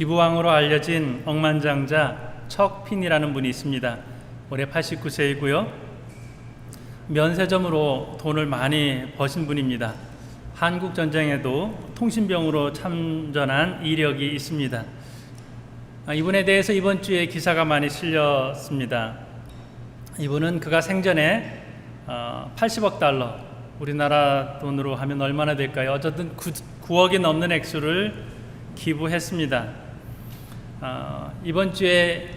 기부왕으로 알려진 억만장자 척핀이라는 분이 있습니다. 올해 89세이고요. 면세점으로 돈을 많이 버신 분입니다. 한국전쟁에도 통신병으로 참전한 이력이 있습니다. 이분에 대해서 이번 주에 기사가 많이 실렸습니다. 이분은 그가 생전에 80억 달러, 우리나라 돈으로 하면 얼마나 될까요? 어쨌든 9억이 넘는 액수를 기부했습니다. 이번 주에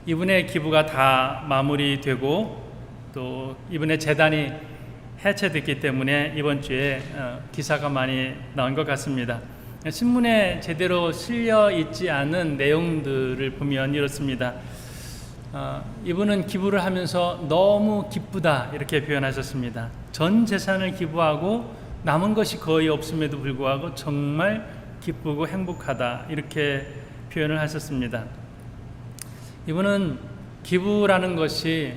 이분의 기부가 다 마무리되고 또 이분의 재단이 해체됐기 때문에 이번 주에 기사가 많이 나온 것 같습니다. 신문에 제대로 실려 있지 않은 내용들을 보면 이렇습니다. 이분은 기부를 하면서 너무 기쁘다 이렇게 표현하셨습니다. 전 재산을 기부하고 남은 것이 거의 없음에도 불구하고 정말 기쁘고 행복하다 이렇게 표현을 하셨습니다. 이분은 기부라는 것이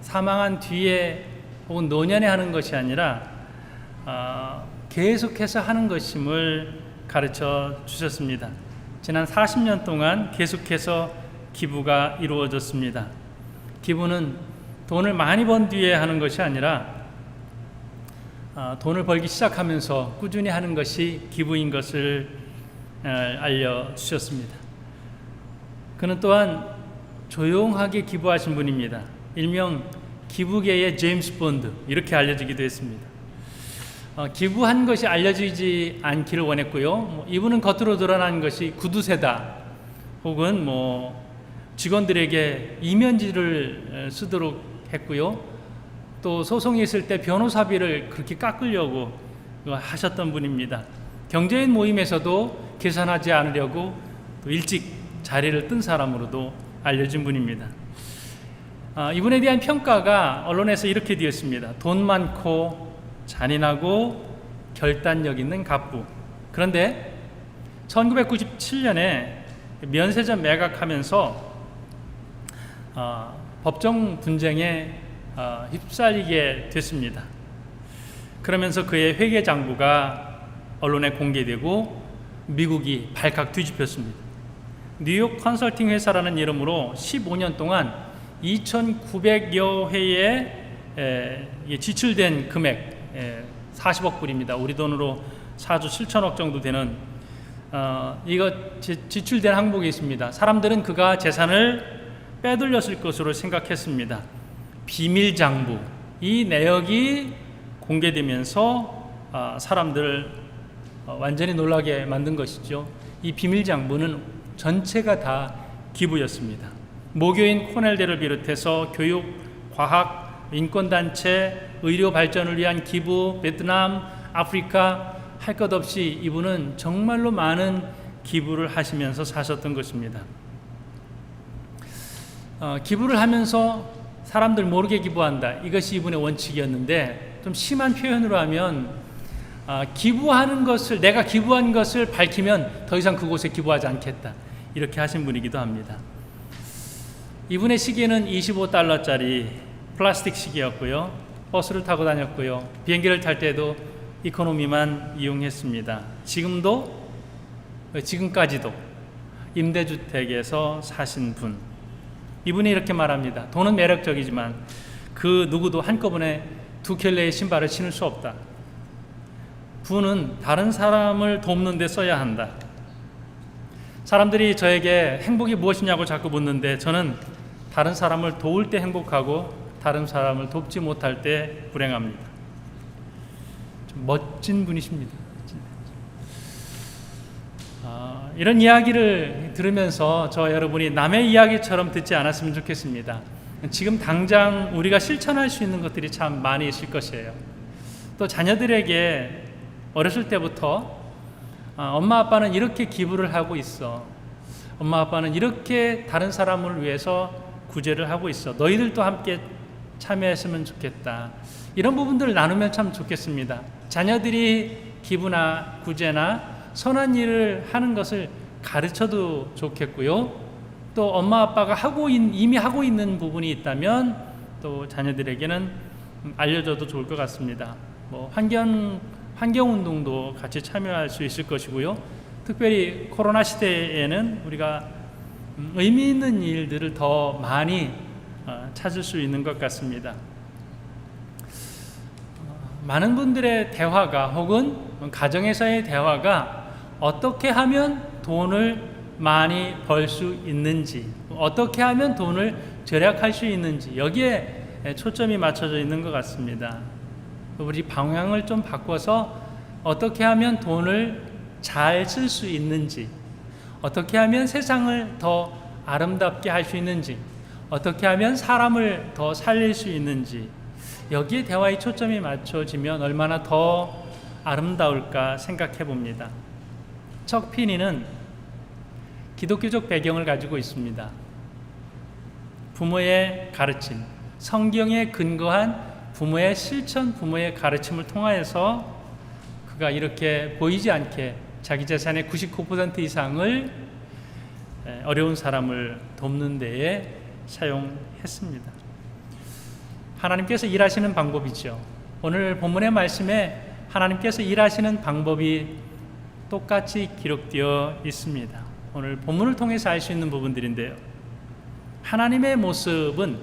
사망한 뒤에 혹은 노년에 하는 것이 아니라 계속해서 하는 것임을 가르쳐 주셨습니다. 지난 40년 동안 계속해서 기부가 이루어졌습니다. 기부는 돈을 많이 번 뒤에 하는 것이 아니라 돈을 벌기 시작하면서 꾸준히 하는 것이 기부인 것을 알려주셨습니다. 그는 또한 조용하게 기부하신 분입니다. 일명 기부계의 제임스 본드 이렇게 알려지기도 했습니다. 기부한 것이 알려지지 않기를 원했고요. 이분은 겉으로 드러난 것이 구두쇠다 혹은 직원들에게 이면지를 쓰도록 했고요. 또 소송이 있을 때 변호사비를 그렇게 깎으려고 하셨던 분입니다. 경제인 모임에서도 계산하지 않으려고 또 일찍 자리를 뜬 사람으로도 알려진 분입니다. 이분에 대한 평가가 언론에서 이렇게 되었습니다. 돈 많고 잔인하고 결단력 있는 갑부. 그런데 1997년에 면세점 매각하면서 법정 분쟁에 휩싸이게 됐습니다. 그러면서 그의 회계 장부가 언론에 공개되고 미국이 발칵 뒤집혔습니다. 뉴욕 컨설팅 회사라는 이름으로 15년 동안 2,900여 회에 지출된 금액 40억 불입니다. 우리 돈으로 4조 7천억 정도 되는 이거 지출된 항목이 있습니다. 사람들은 그가 재산을 빼돌렸을 것으로 생각했습니다. 비밀 장부, 이 내역이 공개되면서 사람들을 완전히 놀라게 만든 것이죠. 이 비밀 장부는 전체가 다 기부였습니다. 모교인 코넬대를 비롯해서 교육, 과학, 인권단체, 의료 발전을 위한 기부, 베트남, 아프리카 할 것 없이 이분은 정말로 많은 기부를 하시면서 사셨던 것입니다. 기부를 하면서 사람들 모르게 기부한다. 이것이 이분의 원칙이었는데 좀 심한 표현으로 하면 기부하는 것을 내가 기부한 것을 밝히면 더 이상 그곳에 기부하지 않겠다. 이렇게 하신 분이기도 합니다. 이분의 시계는 25달러짜리 플라스틱 시계였고요. 버스를 타고 다녔고요. 비행기를 탈 때도 이코노미만 이용했습니다. 지금까지도 임대주택에서 사신 분. 이분이 이렇게 말합니다. 돈은 매력적이지만 그 누구도 한꺼번에 2켤레의 신발을 신을 수 없다. 부는 다른 사람을 돕는 데 써야 한다. 사람들이 저에게 행복이 무엇이냐고 자꾸 묻는데 저는 다른 사람을 도울 때 행복하고 다른 사람을 돕지 못할 때 불행합니다. 좀 멋진 분이십니다. 이런 이야기를 들으면서 저 여러분이 남의 이야기처럼 듣지 않았으면 좋겠습니다. 지금 당장 우리가 실천할 수 있는 것들이 참 많이 있을 것이에요. 또 자녀들에게 어렸을 때부터 엄마 아빠는 이렇게 기부를 하고 있어. 엄마 아빠는 이렇게 다른 사람을 위해서 구제를 하고 있어. 너희들도 함께 참여했으면 좋겠다. 이런 부분들을 나누면 참 좋겠습니다. 자녀들이 기부나 구제나 선한 일을 하는 것을 가르쳐도 좋겠고요. 또 엄마 아빠가 이미 하고 있는 부분이 있다면 또 자녀들에게는 알려줘도 좋을 것 같습니다. 환경운동도 같이 참여할 수 있을 것이고요. 특별히 코로나 시대에는 우리가 의미 있는 일들을 더 많이 찾을 수 있는 것 같습니다. 많은 분들의 대화가 혹은 가정에서의 대화가 어떻게 하면 돈을 많이 벌 수 있는지, 어떻게 하면 돈을 절약할 수 있는지, 여기에 초점이 맞춰져 있는 것 같습니다. 우리 방향을 좀 바꿔서 어떻게 하면 돈을 잘 쓸 수 있는지, 어떻게 하면 세상을 더 아름답게 할 수 있는지, 어떻게 하면 사람을 더 살릴 수 있는지, 여기에 대화의 초점이 맞춰지면 얼마나 더 아름다울까 생각해 봅니다. 척 피니는 기독교적 배경을 가지고 있습니다. 부모의 가르침, 성경에 근거한 부모의 실천, 부모의 가르침을 통하여서 그가 이렇게 보이지 않게 자기 재산의 99% 이상을 어려운 사람을 돕는 데에 사용했습니다. 하나님께서 일하시는 방법이죠. 오늘 본문의 말씀에 하나님께서 일하시는 방법이 똑같이 기록되어 있습니다. 오늘 본문을 통해서 알 수 있는 부분들인데요. 하나님의 모습은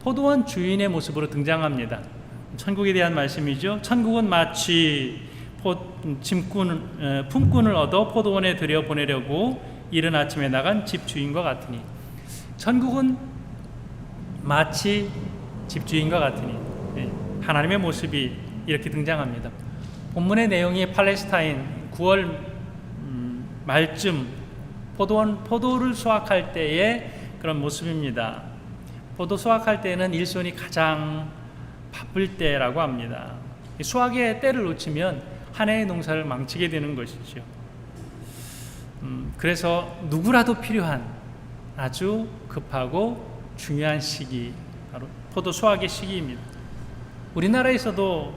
포도원 주인의 모습으로 등장합니다. 천국에 대한 말씀이죠. 천국은 마치 품꾼을 얻어 포도원에 들여보내려고 이른 아침에 나간 집주인과 같으니, 천국은 마치 집주인과 같으니, 하나님의 모습이 이렇게 등장합니다. 본문의 내용이 팔레스타인 9월 말쯤 포도를 수확할 때의 그런 모습입니다. 포도 수확할 때는 일손이 가장 바쁠 때라고 합니다. 수확의 때를 놓치면 한 해의 농사를 망치게 되는 것이죠. 그래서 누구라도 필요한 아주 급하고 중요한 시기, 바로 포도 수확의 시기입니다. 우리나라에서도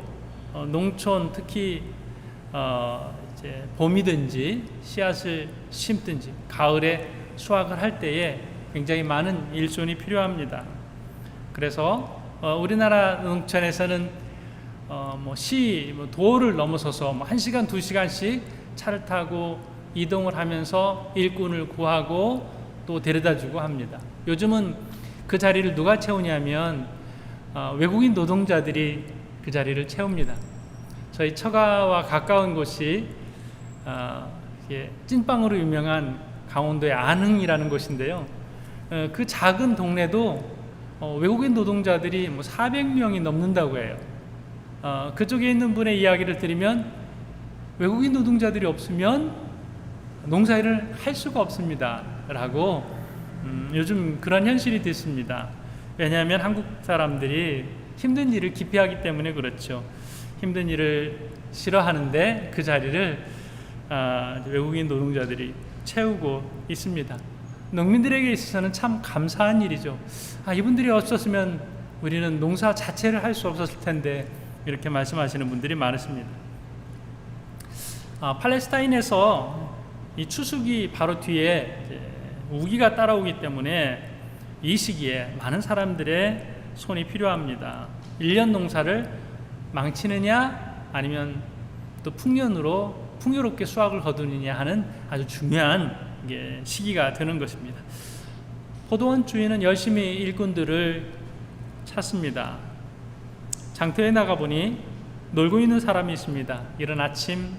농촌, 특히 이제 봄이든지 씨앗을 심든지 가을에 수확을 할 때에 굉장히 많은 일손이 필요합니다. 그래서 우리나라 농촌에서는 도를 넘어서서 1시간, 2시간씩 차를 타고 이동을 하면서 일꾼을 구하고 또 데려다주고 합니다. 요즘은 그 자리를 누가 채우냐면 외국인 노동자들이 그 자리를 채웁니다. 저희 처가와 가까운 곳이 찐빵으로 유명한 강원도의 안흥이라는 곳인데요. 그 작은 동네도 외국인 노동자들이 400명이 넘는다고 해요. 그쪽에 있는 분의 이야기를 들으면 외국인 노동자들이 없으면 농사일을 할 수가 없습니다 라고 요즘 그런 현실이 됐습니다. 왜냐하면 한국 사람들이 힘든 일을 기피하기 때문에 그렇죠. 힘든 일을 싫어하는데 그 자리를 외국인 노동자들이 채우고 있습니다. 농민들에게 있어서는 참 감사한 일이죠. 이분들이 없었으면 우리는 농사 자체를 할 수 없었을 텐데, 이렇게 말씀하시는 분들이 많으십니다. 팔레스타인에서 이 추수기 바로 뒤에 우기가 따라오기 때문에 이 시기에 많은 사람들의 손이 필요합니다. 1년 농사를 망치느냐 아니면 또 풍요롭게 수확을 거두느냐 하는 아주 중요한 시기가 되는 것입니다. 포도원 주인은 열심히 일꾼들을 찾습니다. 장터에 나가보니 놀고 있는 사람이 있습니다. 이른 아침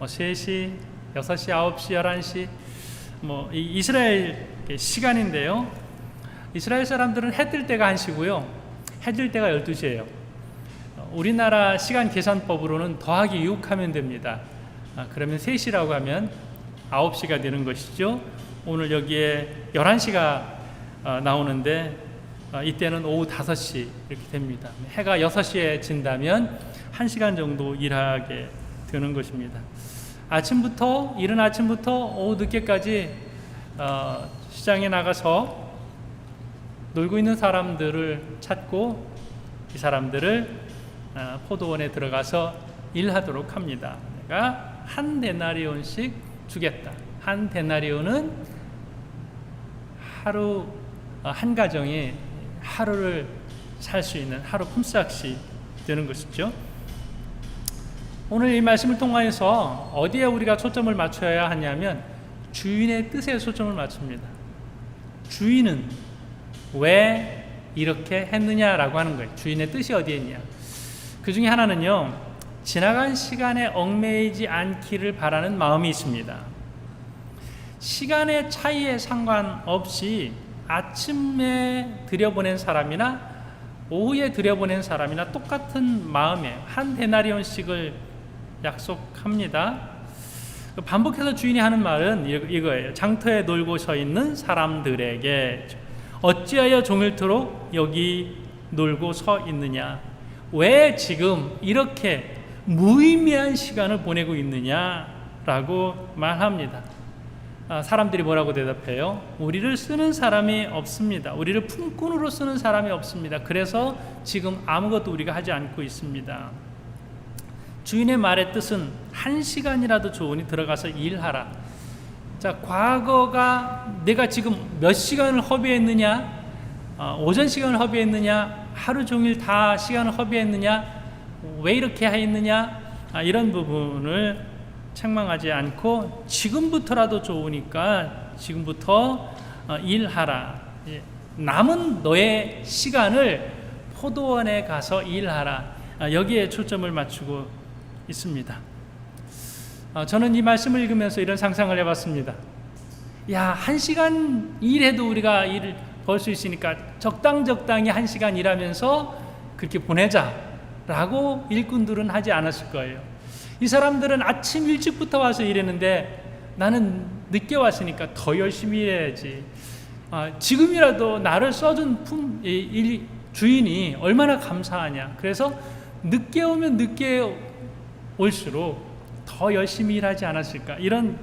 3시, 6시, 9시, 11시 이스라엘 시간인데요. 이스라엘 사람들은 해 뜰 때가 1시고요. 해 질 때가 12시예요. 우리나라 시간 계산법으로는 더하기 6하면 됩니다. 그러면 3시라고 하면 9시가 되는 것이죠. 오늘 여기에 11시가 나오는데 이때는 오후 5시 이렇게 됩니다. 해가 6시에 진다면 1시간 정도 일하게 되는 것입니다. 이른 아침부터 오후 늦게까지 시장에 나가서 놀고 있는 사람들을 찾고 이 사람들을 포도원에 들어가서 일하도록 합니다. 내가 한 데나리온씩 주겠다. 한 데나리온은 하루, 한 가정이 하루를 살 수 있는 하루 품삯이 되는 것이죠. 오늘 이 말씀을 통해서 어디에 우리가 초점을 맞춰야 하냐면 주인의 뜻에 초점을 맞춥니다. 주인은 왜 이렇게 했느냐라고 하는 거예요. 주인의 뜻이 어디에 있냐. 그 중에 하나는요, 지나간 시간에 얽매이지 않기를 바라는 마음이 있습니다. 시간의 차이에 상관없이 아침에 들여보낸 사람이나 오후에 들여보낸 사람이나 똑같은 마음에 한 데나리온씩을 약속합니다. 반복해서 주인이 하는 말은 이거예요. 장터에 놀고 서 있는 사람들에게 어찌하여 종일토록 여기 놀고 서 있느냐, 왜 지금 이렇게 무의미한 시간을 보내고 있느냐라고 말합니다. 사람들이 뭐라고 대답해요? 우리를 쓰는 사람이 없습니다. 우리를 품꾼으로 쓰는 사람이 없습니다. 그래서 지금 아무것도 우리가 하지 않고 있습니다. 주인의 말의 뜻은 한 시간이라도 좋으니 들어가서 일하라. 자, 과거가 내가 지금 몇 시간을 허비했느냐, 오전 시간을 허비했느냐, 하루 종일 다 시간을 허비했느냐, 왜 이렇게 했느냐, 이런 부분을 책망하지 않고 지금부터라도 좋으니까 지금부터 일하라. 남은 너의 시간을 포도원에 가서 일하라. 여기에 초점을 맞추고 있습니다. 저는 이 말씀을 읽으면서 이런 상상을 해봤습니다. 야, 1시간 일해도 우리가 일을 벌 수 있으니까 적당히 1시간 일하면서 그렇게 보내자라고 일꾼들은 하지 않았을 거예요. 이 사람들은 아침 일찍부터 와서 일했는데 나는 늦게 왔으니까 더 열심히 일해야지. 지금이라도 나를 써준 주인이 얼마나 감사하냐. 그래서 늦게 오면 늦게 올수록 더 열심히 일하지 않았을까, 이런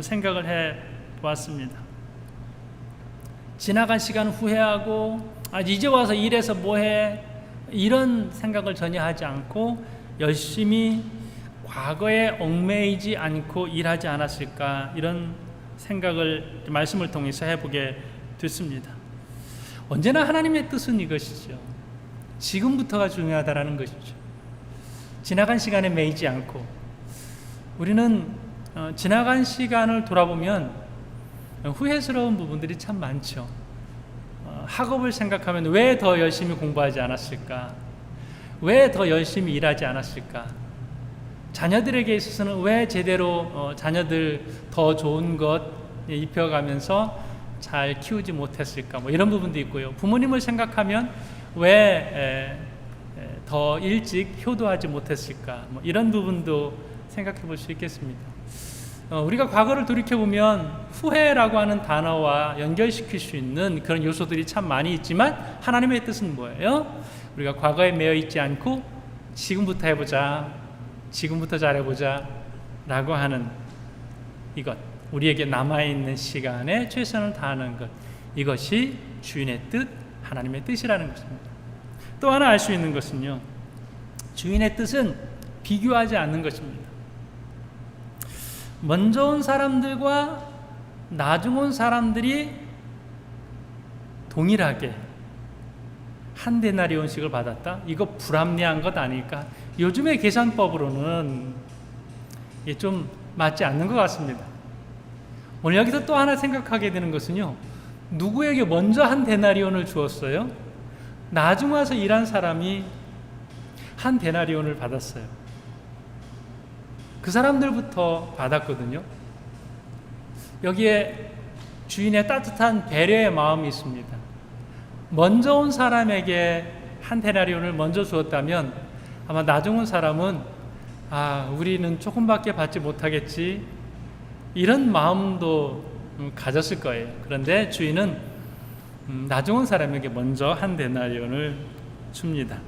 생각을 해보았습니다. 지나간 시간 후회하고 이제 와서 일해서 뭐해, 이런 생각을 전혀 하지 않고 열심히 과거에 얽매이지 않고 일하지 않았을까, 이런 생각을 말씀을 통해서 해보게 됐습니다. 언제나 하나님의 뜻은 이것이죠. 지금부터가 중요하다라는 것이죠. 지나간 시간에 매이지 않고, 우리는 지나간 시간을 돌아보면 후회스러운 부분들이 참 많죠. 학업을 생각하면 왜 더 열심히 공부하지 않았을까, 왜 더 열심히 일하지 않았을까, 자녀들에게 있어서는 왜 제대로 자녀들 더 좋은 것 입혀가면서 잘 키우지 못했을까, 뭐 이런 부분도 있고요. 부모님을 생각하면 왜 더 일찍 효도하지 못했을까, 뭐 이런 부분도 생각해 볼 수 있겠습니다. 우리가 과거를 돌이켜보면 후회라고 하는 단어와 연결시킬 수 있는 그런 요소들이 참 많이 있지만 하나님의 뜻은 뭐예요? 우리가 과거에 매여 있지 않고 지금부터 해보자, 지금부터 잘해보자 라고 하는 이것, 우리에게 남아있는 시간에 최선을 다하는 것, 이것이 주인의 뜻, 하나님의 뜻이라는 것입니다. 또 하나 알 수 있는 것은요, 주인의 뜻은 비교하지 않는 것입니다. 먼저 온 사람들과 나중 온 사람들이 동일하게 한 데나리온씩을 받았다? 이거 불합리한 것 아닐까? 요즘의 계산법으로는 이게 좀 맞지 않는 것 같습니다. 오늘 여기서 또 하나 생각하게 되는 것은요, 누구에게 먼저 한 데나리온을 주었어요? 나중 와서 일한 사람이 한 데나리온을 받았어요. 그 사람들부터 받았거든요. 여기에 주인의 따뜻한 배려의 마음이 있습니다. 먼저 온 사람에게 한 데나리온을 먼저 주었다면 아마 나중 온 사람은 우리는 조금밖에 받지 못하겠지, 이런 마음도 가졌을 거예요. 그런데 주인은 나중 온 사람에게 먼저 한 데나리온을 줍니다.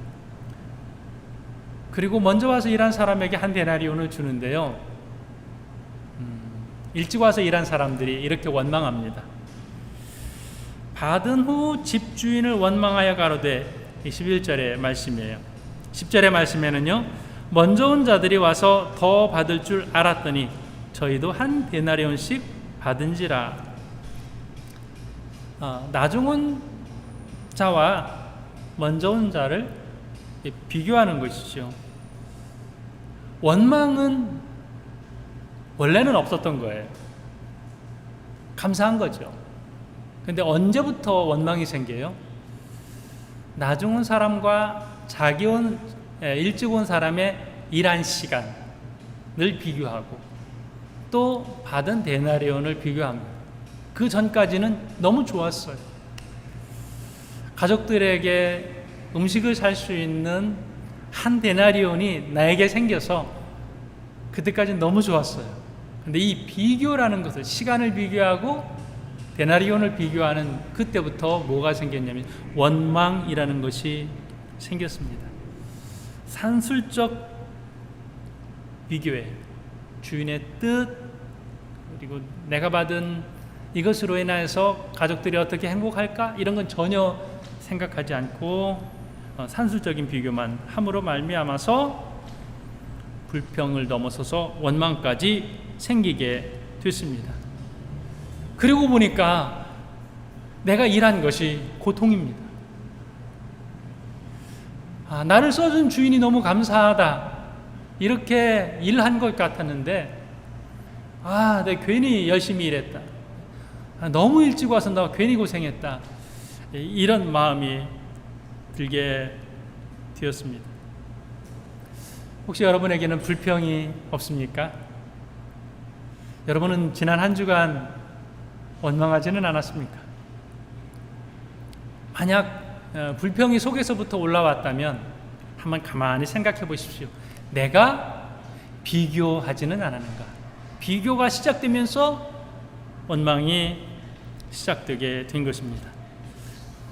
그리고 먼저 와서 일한 사람에게 한 데나리온을 주는데요, 일찍 와서 일한 사람들이 이렇게 원망합니다. 받은 후 집주인을 원망하여 가로되, 11절의 말씀이에요. 10절의 말씀에는요, 먼저 온 자들이 와서 더 받을 줄 알았더니 저희도 한 데나리온씩 받은지라. 나중 온 자와 먼저 온 자를 비교하는 것이죠. 원망은 원래는 없었던 거예요. 감사한 거죠. 근데 언제부터 원망이 생겨요? 나중 온 사람과 일찍 온 사람의 일한 시간을 비교하고 또 받은 데나리온을 비교합니다. 그 전까지는 너무 좋았어요. 가족들에게 음식을 살 수 있는 한 데나리온이 나에게 생겨서 그때까지는 너무 좋았어요. 근데 이 비교라는 것을, 시간을 비교하고 데나리온을 비교하는 그때부터 뭐가 생겼냐면 원망이라는 것이 생겼습니다. 산술적 비교에 주인의 뜻, 그리고 내가 받은 이것으로 인해서 가족들이 어떻게 행복할까? 이런 건 전혀 생각하지 않고 산술적인 비교만 함으로 말미암아서 불평을 넘어서서 원망까지 생기게 됐습니다. 그리고 보니까 내가 일한 것이 고통입니다. 나를 써준 주인이 너무 감사하다, 이렇게 일한 것 같았는데 내가 괜히 열심히 일했다, 너무 일찍 와서 나 괜히 고생했다, 이런 마음이 들게 되었습니다. 혹시 여러분에게는 불평이 없습니까? 여러분은 지난 한 주간 원망하지는 않았습니까? 만약 불평이 속에서부터 올라왔다면 한번 가만히 생각해 보십시오. 내가 비교하지는 않았는가? 비교가 시작되면서 원망이 시작되게 된 것입니다.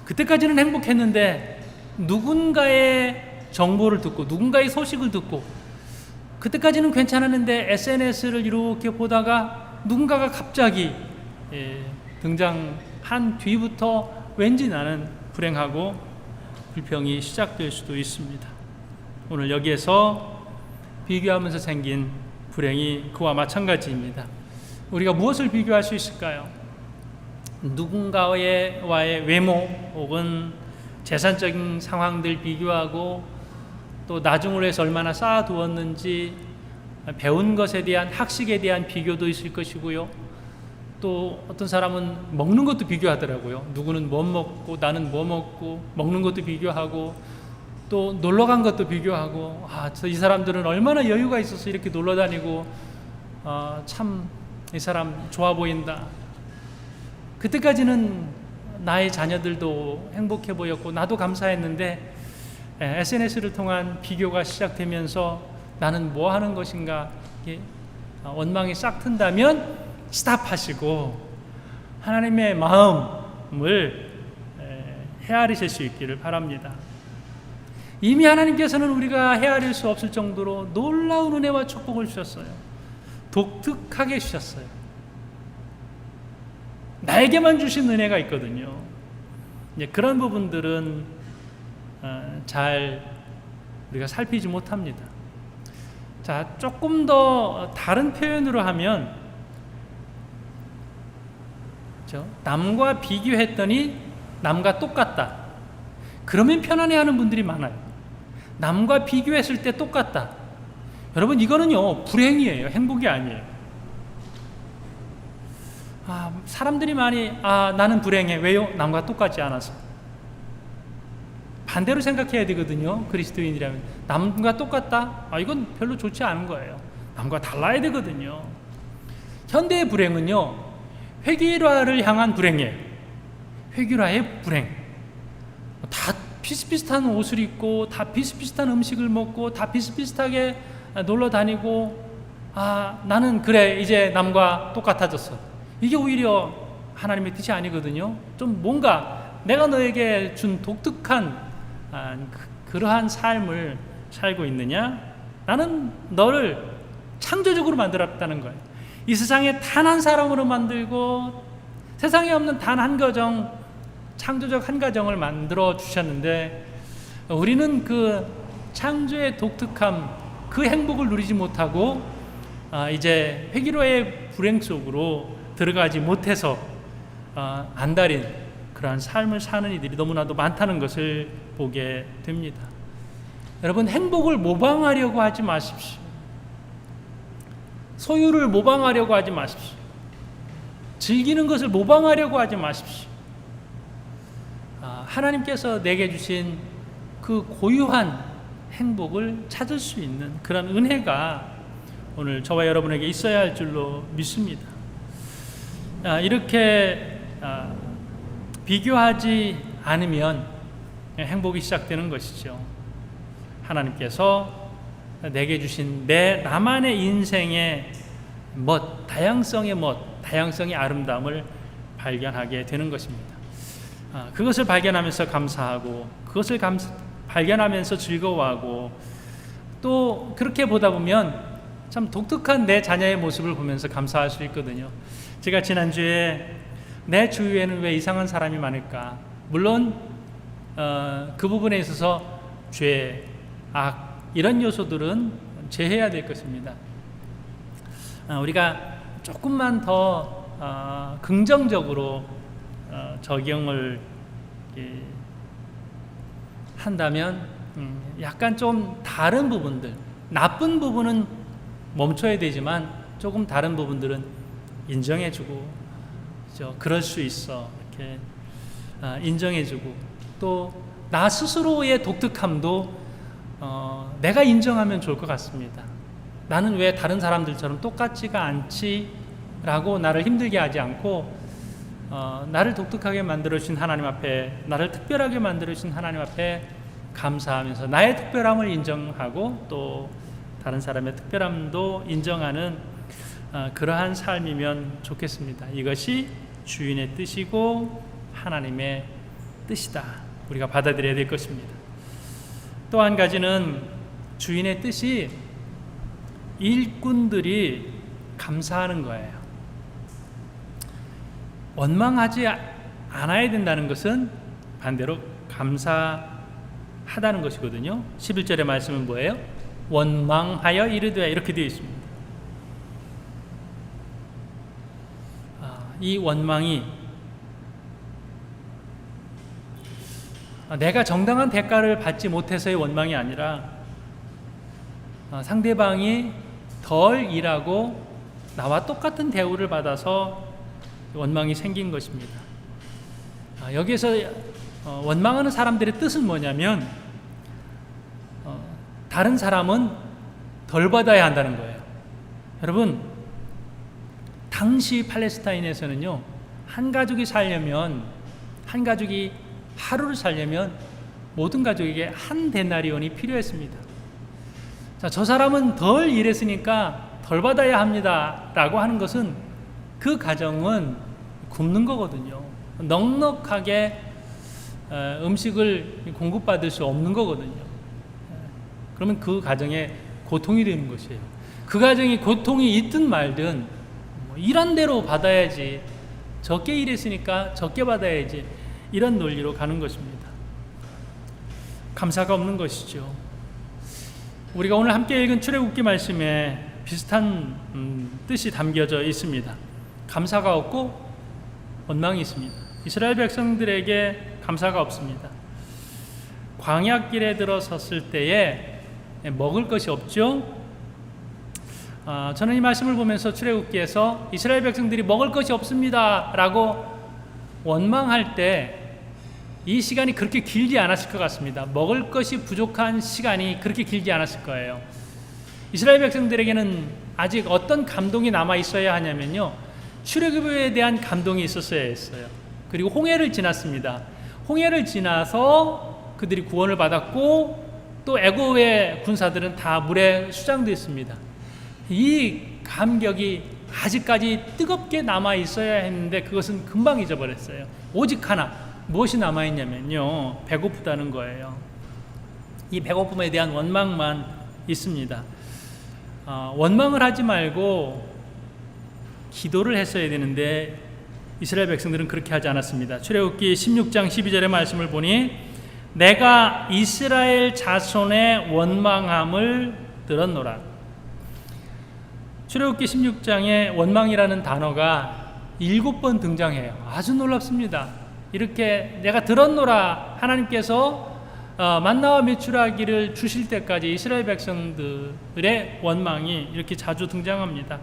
그때까지는 행복했는데 누군가의 정보를 듣고 누군가의 소식을 듣고 그때까지는 괜찮았는데 SNS를 이렇게 보다가 누군가가 갑자기 등장한 뒤부터 왠지 나는 불행하고 불평이 시작될 수도 있습니다. 오늘 여기에서 비교하면서 생긴 불행이 그와 마찬가지입니다. 우리가 무엇을 비교할 수 있을까요? 누군가와의 외모 혹은 재산적인 상황들 비교하고 또 나중으로 해서 얼마나 쌓아두었는지 배운 것에 대한 학식에 대한 비교도 있을 것이고요. 또 어떤 사람은 먹는 것도 비교하더라고요. 누구는 뭐 먹고 나는 뭐 먹고 먹는 것도 비교하고 또 놀러 간 것도 비교하고 이 사람들은 얼마나 여유가 있어서 이렇게 놀러 다니고 참 이 사람 좋아 보인다. 그때까지는 나의 자녀들도 행복해 보였고 나도 감사했는데 SNS를 통한 비교가 시작되면서 나는 뭐 하는 것인가 원망이 싹 튼다면 스탑하시고 하나님의 마음을 헤아리실 수 있기를 바랍니다. 이미 하나님께서는 우리가 헤아릴 수 없을 정도로 놀라운 은혜와 축복을 주셨어요. 독특하게 주셨어요. 나에게만 주신 은혜가 있거든요. 그런 부분들은 잘 우리가 살피지 못합니다. 자, 조금 더 다른 표현으로 하면 남과 비교했더니 남과 똑같다. 그러면 편안해하는 분들이 많아요. 남과 비교했을 때 똑같다. 여러분, 이거는요 불행이에요. 행복이 아니에요. 사람들이 많이 나는 불행해. 왜요? 남과 똑같지 않아서. 반대로 생각해야 되거든요. 그리스도인이라면 남과 똑같다? 이건 별로 좋지 않은 거예요. 남과 달라야 되거든요. 현대의 불행은요 획일화를 향한 불행이에요. 획일화의 불행. 다 비슷비슷한 옷을 입고 다 비슷비슷한 음식을 먹고 다 비슷비슷하게 놀러 다니고 나는 그래 이제 남과 똑같아졌어. 이게 오히려 하나님의 뜻이 아니거든요. 좀 뭔가 내가 너에게 준 독특한 그러한 삶을 살고 있느냐? 나는 너를 창조적으로 만들었다는 거예요. 이 세상에 단 한 사람으로 만들고 세상에 없는 단 한 가정, 창조적 한 가정을 만들어 주셨는데 우리는 그 창조의 독특함, 그 행복을 누리지 못하고 이제 회기로의 불행 속으로 들어가지 못해서 안달인 그러한 삶을 사는 이들이 너무나도 많다는 것을 보게 됩니다. 여러분, 행복을 모방하려고 하지 마십시오. 소유를 모방하려고 하지 마십시오. 즐기는 것을 모방하려고 하지 마십시오. 하나님께서 내게 주신 그 고유한 행복을 찾을 수 있는 그런 은혜가 오늘 저와 여러분에게 있어야 할 줄로 믿습니다. 이렇게 비교하지 않으면 행복이 시작되는 것이죠. 하나님께서 내게 주신 나만의 인생의 다양성의 다양성의 아름다움을 발견하게 되는 것입니다. 그것을 발견하면서 감사하고, 그것을 발견하면서 즐거워하고, 또 그렇게 보다 보면 참 독특한 내 자녀의 모습을 보면서 감사할 수 있거든요. 제가 지난주에 내 주위에는 왜 이상한 사람이 많을까? 물론 그 부분에 있어서 죄, 악 이런 요소들은 제해야 될 것입니다. 우리가 조금만 더 긍정적으로 적용을 한다면 약간 좀 다른 부분들, 나쁜 부분은 멈춰야 되지만 조금 다른 부분들은 인정해주고, 그럴 수 있어 이렇게 인정해주고, 또 나 스스로의 독특함도 내가 인정하면 좋을 것 같습니다. 나는 왜 다른 사람들처럼 똑같지가 않지? 라고 나를 힘들게 하지 않고, 나를 독특하게 만들어주신 하나님 앞에, 나를 특별하게 만들어주신 하나님 앞에 감사하면서 나의 특별함을 인정하고, 또 다른 사람의 특별함도 인정하는 그러한 삶이면 좋겠습니다. 이것이 주인의 뜻이고 하나님의 뜻이다. 우리가 받아들여야 될 것입니다. 또 한 가지는 주인의 뜻이 일꾼들이 감사하는 거예요. 원망하지 않아야 된다는 것은 반대로 감사하다는 것이거든요. 11절의 말씀은 뭐예요? 원망하여 이르되, 이렇게 되어 있습니다. 이 원망이 내가 정당한 대가를 받지 못해서의 원망이 아니라 상대방이 덜 일하고 나와 똑같은 대우를 받아서 원망이 생긴 것입니다. 여기에서 원망하는 사람들의 뜻은 뭐냐면 다른 사람은 덜 받아야 한다는 거예요. 여러분, 당시 팔레스타인에서는요, 한 가족이 하루를 살려면 모든 가족에게 한 데나리온이 필요했습니다. 저 사람은 덜 일했으니까 덜 받아야 합니다 라고 하는 것은 그 가정은 굶는 거거든요. 넉넉하게 음식을 공급받을 수 없는 거거든요. 그러면 그 가정에 고통이 되는 것이에요. 그 가정이 고통이 있든 말든 일한 대로 받아야지, 적게 일했으니까 적게 받아야지, 이런 논리로 가는 것입니다. 감사가 없는 것이죠. 우리가 오늘 함께 읽은 출애굽기 말씀에 비슷한 뜻이 담겨져 있습니다. 감사가 없고 원망이 있습니다. 이스라엘 백성들에게 감사가 없습니다. 광야길에 들어섰을 때에 먹을 것이 없죠. 저는 이 말씀을 보면서 출애굽기에서 이스라엘 백성들이 먹을 것이 없습니다 라고 원망할 때 이 시간이 그렇게 길지 않았을 것 같습니다. 먹을 것이 부족한 시간이 그렇게 길지 않았을 거예요. 이스라엘 백성들에게는 아직 어떤 감동이 남아 있어야 하냐면요, 출애굽에 대한 감동이 있었어야 했어요. 그리고 홍해를 지났습니다. 홍해를 지나서 그들이 구원을 받았고, 또 애굽의 군사들은 다 물에 수장됐습니다. 이 감격이 아직까지 뜨겁게 남아 있어야 했는데 그것은 금방 잊어버렸어요. 오직 하나, 무엇이 남아 있냐면요, 배고프다는 거예요. 이 배고픔에 대한 원망만 있습니다. 원망을 하지 말고 기도를 했어야 되는데 이스라엘 백성들은 그렇게 하지 않았습니다. 출애굽기 16장 12절의 말씀을 보니 내가 이스라엘 자손의 원망함을 들었노라. 출애굽기 16장에 원망이라는 단어가 7번 등장해요. 아주 놀랍습니다. 이렇게 내가 들었노라, 하나님께서 만나와 메추라기를 주실 때까지 이스라엘 백성들의 원망이 이렇게 자주 등장합니다.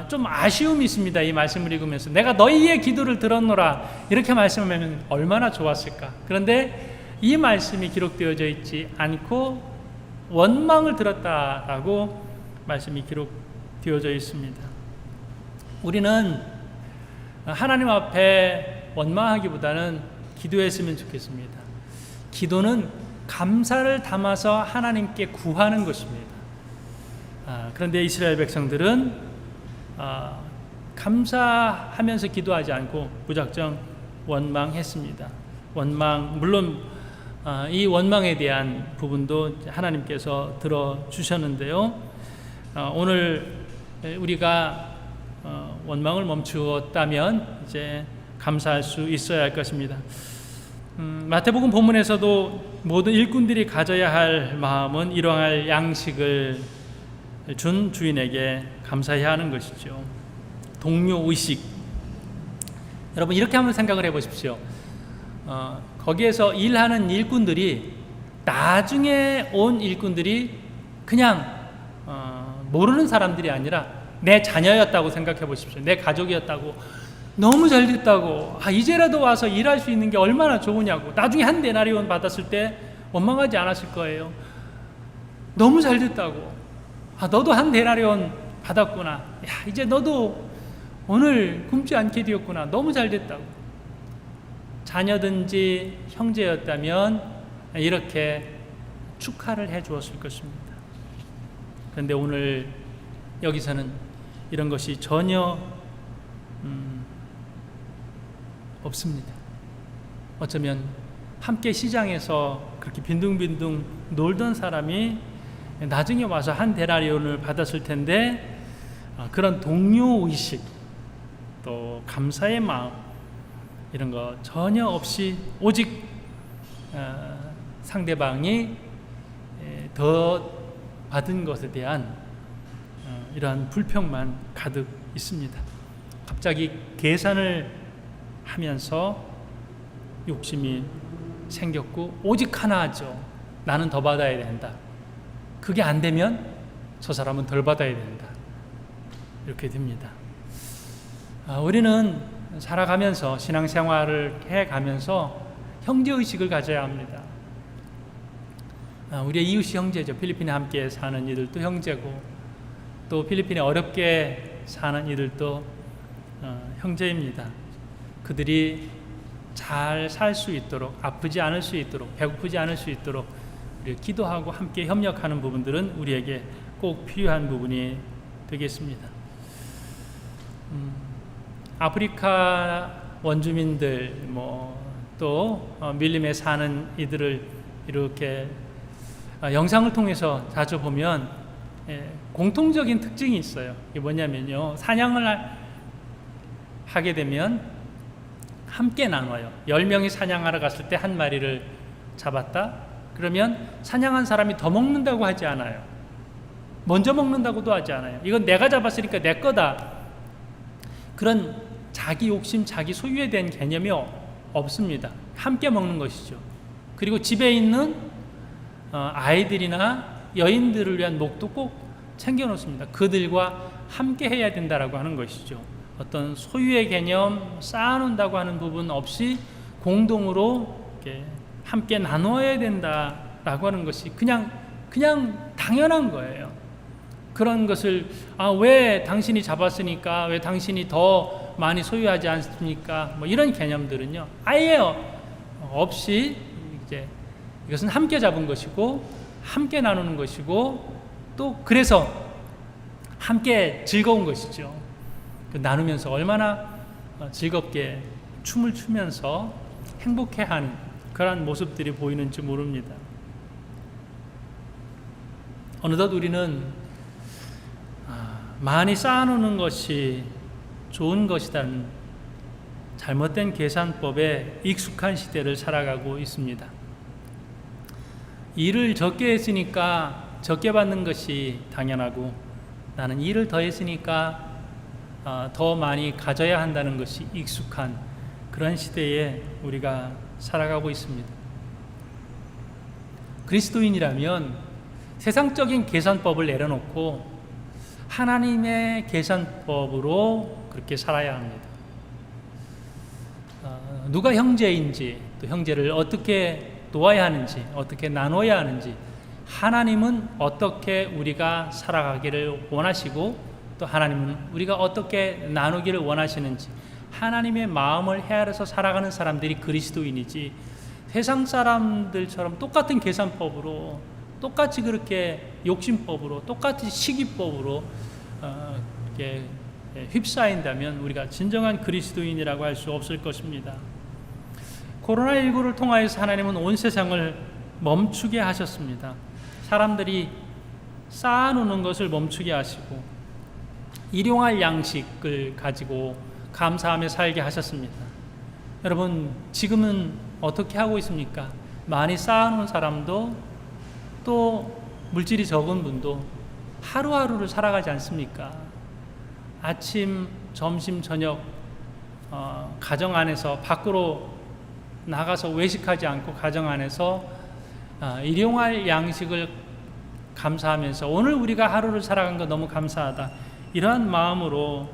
좀 아쉬움이 있습니다. 이 말씀을 읽으면서 내가 너희의 기도를 들었노라 이렇게 말씀하면 얼마나 좋았을까. 그런데 이 말씀이 기록되어져 있지 않고 원망을 들었다라고 말씀이 기록되어져 있습니다. 우리는 하나님 앞에 원망하기보다는 기도했으면 좋겠습니다. 기도는 감사를 담아서 하나님께 구하는 것입니다. 그런데 이스라엘 백성들은 감사하면서 기도하지 않고 무작정 원망했습니다. 물론 이 원망에 대한 부분도 하나님께서 들어주셨는데요. 오늘 우리가 원망을 멈추었다면 이제 감사할 수 있어야 할 것입니다. 마태복음 본문에서도 모든 일꾼들이 가져야 할 마음은 일용할 양식을 준 주인에게 감사해야 하는 것이죠. 동료의식. 여러분 이렇게 한번 생각을 해보십시오. 거기에서 일하는 일꾼들이 나중에 온 일꾼들이 그냥 모르는 사람들이 아니라 내 자녀였다고 생각해 보십시오. 내 가족이었다고, 너무 잘 됐다고, 이제라도 와서 일할 수 있는 게 얼마나 좋으냐고, 나중에 한 데나리온 받았을 때 원망하지 않았을 거예요. 너무 잘 됐다고, 너도 한 데나리온 받았구나, 이제 너도 오늘 굶지 않게 되었구나, 너무 잘 됐다고. 자녀든지 형제였다면 이렇게 축하를 해 주었을 것입니다. 그런데 오늘 여기서는 이런 것이 전혀 없습니다. 어쩌면 함께 시장에서 그렇게 빈둥빈둥 놀던 사람이 나중에 와서 한 데나리온을 받았을 텐데 그런 동료의식, 또 감사의 마음, 이런 거 전혀 없이 오직 상대방이 더 받은 것에 대한 이러한 불평만 가득 있습니다. 갑자기 계산을 하면서 욕심이 생겼고 오직 하나죠. 나는 더 받아야 된다. 그게 안 되면 저 사람은 덜 받아야 된다. 이렇게 됩니다. 우리는 살아가면서 신앙생활을 해가면서 형제의식을 가져야 합니다. 우리의 이웃이 형제죠. 필리핀에 함께 사는 이들도 형제고, 또 필리핀에 어렵게 사는 이들도 형제입니다. 그들이 잘 살 수 있도록, 아프지 않을 수 있도록, 배고프지 않을 수 있도록 우리 기도하고 함께 협력하는 부분들은 우리에게 꼭 필요한 부분이 되겠습니다. 아프리카 원주민들, 또 밀림에 사는 이들을 이렇게 영상을 통해서 자주 보면 공통적인 특징이 있어요. 이게 뭐냐면요, 사냥을 하게 되면 함께 나눠요. 10명이 사냥하러 갔을 때 한 마리를 잡았다? 그러면 사냥한 사람이 더 먹는다고 하지 않아요. 먼저 먹는다고도 하지 않아요. 이건 내가 잡았으니까 내 거다. 그런 자기 욕심, 자기 소유에 대한 개념이 없습니다. 함께 먹는 것이죠. 그리고 집에 있는 아이들이나 여인들을 위한 목도 꼭 챙겨 놓습니다. 그들과 함께 해야 된다라고 하는 것이죠. 어떤 소유의 개념, 쌓아놓는다고 하는 부분 없이 공동으로 이렇게 함께 나눠야 된다라고 하는 것이 그냥 당연한 거예요. 그런 것을 왜 당신이 잡았으니까, 왜 당신이 더 많이 소유하지 않습니까? 이런 개념들은요, 아예 없이 이제 이것은 함께 잡은 것이고 함께 나누는 것이고, 또 그래서 함께 즐거운 것이죠. 나누면서 얼마나 즐겁게 춤을 추면서 행복해하는 그런 모습들이 보이는지 모릅니다. 어느덧 우리는 많이 쌓아놓는 것이 좋은 것이라는 잘못된 계산법에 익숙한 시대를 살아가고 있습니다. 일을 적게 했으니까 적게 받는 것이 당연하고, 나는 일을 더 했으니까 더 많이 가져야 한다는 것이 익숙한 그런 시대에 우리가 살아가고 있습니다. 그리스도인이라면 세상적인 계산법을 내려놓고 하나님의 계산법으로 그렇게 살아야 합니다. 누가 형제인지, 또 형제를 어떻게 도와야 하는지, 어떻게 나눠야 하는지, 하나님은 어떻게 우리가 살아가기를 원하시고, 또 하나님은 우리가 어떻게 나누기를 원하시는지, 하나님의 마음을 헤아려서 살아가는 사람들이 그리스도인이지, 세상 사람들처럼 똑같은 계산법으로, 똑같이 그렇게 욕심법으로, 똑같이 시기법으로 이렇게 휩싸인다면 우리가 진정한 그리스도인이라고 할 수 없을 것입니다. 코로나19를 통하여서 하나님은 온 세상을 멈추게 하셨습니다. 사람들이 쌓아놓는 것을 멈추게 하시고 일용할 양식을 가지고 감사하며 살게 하셨습니다. 여러분, 지금은 어떻게 하고 있습니까? 많이 쌓아놓은 사람도 또 물질이 적은 분도 하루하루를 살아가지 않습니까? 아침, 점심, 저녁 가정 안에서 밖으로 나가서 외식하지 않고 가정 안에서 일용할 양식을 감사하면서 오늘 우리가 하루를 살아간 거 너무 감사하다, 이러한 마음으로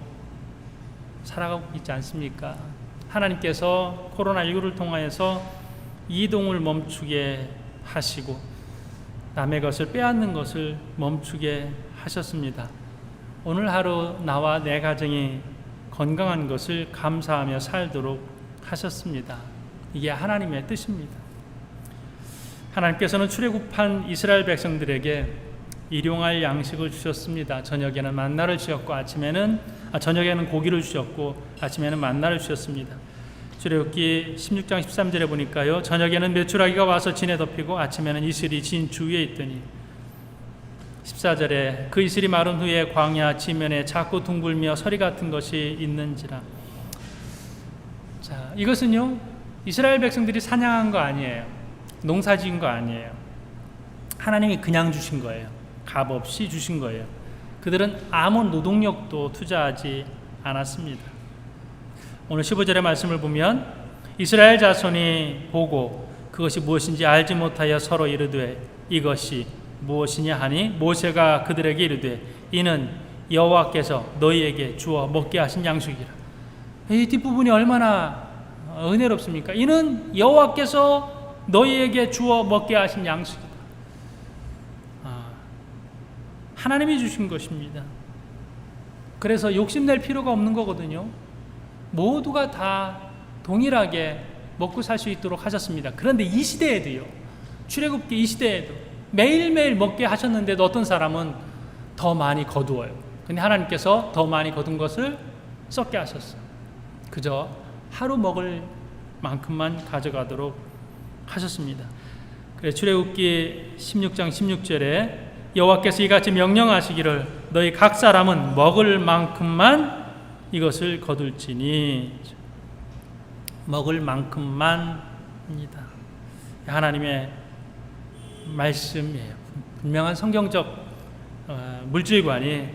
살아가고 있지 않습니까? 하나님께서 코로나19를 통하여서 이동을 멈추게 하시고 남의 것을 빼앗는 것을 멈추게 하셨습니다. 오늘 하루 나와 내 가정이 건강한 것을 감사하며 살도록 하셨습니다. 이게 하나님의 뜻입니다. 하나님께서는 출애굽한 이스라엘 백성들에게 일용할 양식을 주셨습니다. 저녁에는 만나를 주셨고 저녁에는 고기를 주셨고 아침에는 만나를 주셨습니다. 출애굽기 16장 13절에 보니까요, 저녁에는 메추라기가 와서 진에 덮이고 아침에는 이슬이 진 주위에 있더니, 14절에 그 이슬이 마른 후에 광야 지면에 작고 둥글며 서리 같은 것이 있는지라. 자, 이것은요, 이스라엘 백성들이 사냥한 거 아니에요. 농사 지은 거 아니에요. 하나님이 그냥 주신 거예요. 값 없이 주신 거예요. 그들은 아무 노동력도 투자하지 않았습니다. 오늘 15절의 말씀을 보면 이스라엘 자손이 보고 그것이 무엇인지 알지 못하여 서로 이르되 이것이 무엇이냐 하니 모세가 그들에게 이르되 이는 여호와께서 너희에게 주어 먹게 하신 양식이라. 이 뒷부분이 얼마나 은혜롭습니까? 이는 여호와께서 너희에게 주어 먹게 하신 양식이다. 하나님이 주신 것입니다. 그래서 욕심낼 필요가 없는 거거든요. 모두가 다 동일하게 먹고 살 수 있도록 하셨습니다. 그런데 이 시대에도요, 출애굽기 이 시대에도 매일매일 먹게 하셨는데도 어떤 사람은 더 많이 거두어요. 근데 하나님께서 더 많이 거둔 것을 썩게 하셨어요. 그저 하루 먹을 만큼만 가져가도록 하셨습니다. 그래서 출애굽기 16장 16절에 여호와께서 이같이 명령하시기를 너희 각 사람은 먹을 만큼만 이것을 거둘지니, 먹을 만큼만입니다. 하나님의 말씀이에요. 분명한 성경적 물질관이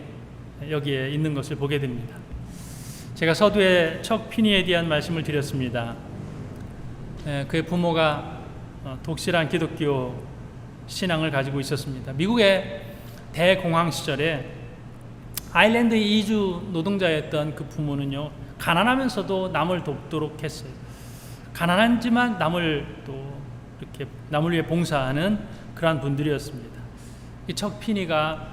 여기에 있는 것을 보게 됩니다. 제가 서두에 척 피니에 대한 말씀을 드렸습니다. 그의 부모가 독실한 기독교 신앙을 가지고 있었습니다. 미국의 대공황 시절에 아일랜드 이주 노동자였던 그 부모는요, 가난하면서도 남을 돕도록 했어요. 가난하지만 남을 또 이렇게 남을 위해 봉사하는 그러한 분들이었습니다. 이 척 피니가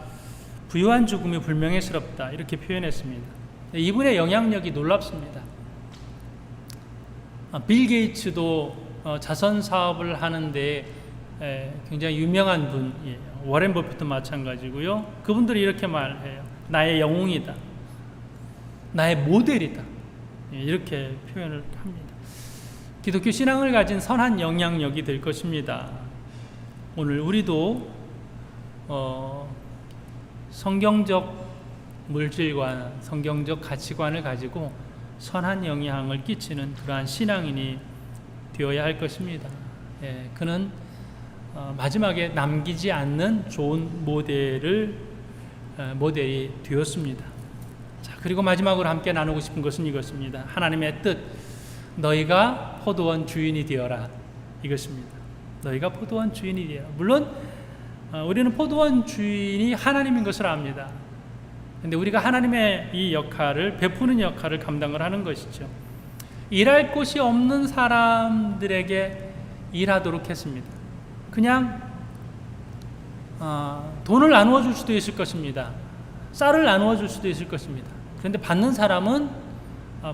부유한 죽음이 불명예스럽다 이렇게 표현했습니다. 이분의 영향력이 놀랍습니다. 빌 게이츠도 자선 사업을 하는데 굉장히 유명한 분이에요. 워렌 버핏도 마찬가지고요. 그분들이 이렇게 말해요. 나의 영웅이다. 나의 모델이다. 이렇게 표현을 합니다. 기독교 신앙을 가진 선한 영향력이 될 것입니다. 오늘 우리도 성경적 물질관, 성경적 가치관을 가지고 선한 영향을 끼치는 그러한 신앙인이 되어야 할 것입니다. 그는 마지막에 남기지 않는 좋은 모델이 되었습니다. 자, 그리고 마지막으로 함께 나누고 싶은 것은 이것입니다. 하나님의 뜻, 너희가 포도원 주인이 되어라, 이것입니다. 너희가 포도원 주인이라. 물론 우리는 포도원 주인이 하나님인 것을 압니다. 근데 우리가 하나님의 이 역할을, 베푸는 역할을 감당을 하는 것이죠. 일할 곳이 없는 사람들에게 일하도록 했습니다. 그냥 돈을 나누어 줄 수도 있을 것입니다. 쌀을 나누어 줄 수도 있을 것입니다. 그런데 받는 사람은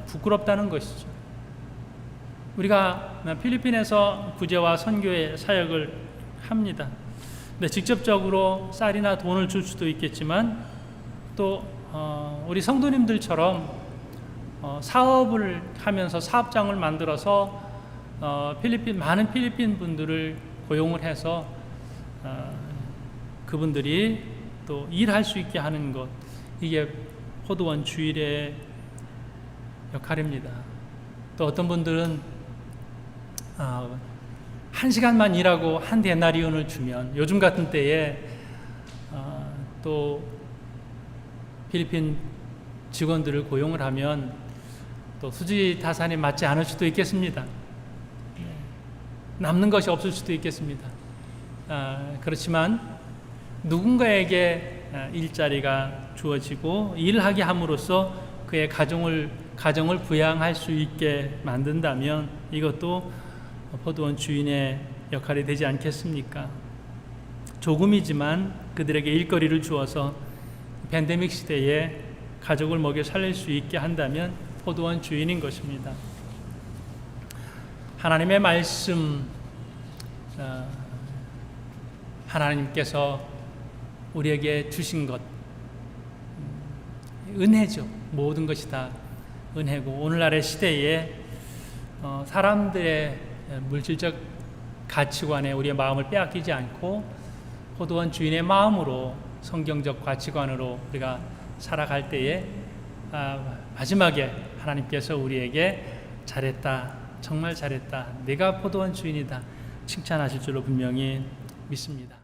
부끄럽다는 것이죠. 우리가 필리핀에서 구제와 선교의 사역을 합니다. 근데 직접적으로 쌀이나 돈을 줄 수도 있겠지만 또 우리 성도님들처럼 사업을 하면서 사업장을 만들어서 많은 필리핀 분들을 고용을 해서 그분들이 또 일할 수 있게 하는 것, 이게 포도원 주일의 역할입니다. 또 어떤 분들은 1시간만 일하고 한 데나리온을 주면, 요즘 같은 때에 또 필리핀 직원들을 고용을 하면 또 수지타산이 맞지 않을 수도 있겠습니다. 남는 것이 없을 수도 있겠습니다. 그렇지만 누군가에게 일자리가 주어지고 일하게 함으로써 그의 가정을 부양할 수 있게 만든다면 이것도 포도원 주인의 역할이 되지 않겠습니까? 조금이지만 그들에게 일거리를 주어서 팬데믹 시대에 가족을 먹여 살릴 수 있게 한다면 포도원 주인인 것입니다. 하나님의 말씀, 하나님께서 우리에게 주신 것, 은혜죠. 모든 것이 다 은혜고, 오늘날의 시대에 사람들의 물질적 가치관에 우리의 마음을 빼앗기지 않고 포도원 주인의 마음으로, 성경적 가치관으로 우리가 살아갈 때에 마지막에 하나님께서 우리에게 잘했다, 정말 잘했다, 내가 포도원 주인이다 칭찬하실 줄로 분명히 믿습니다.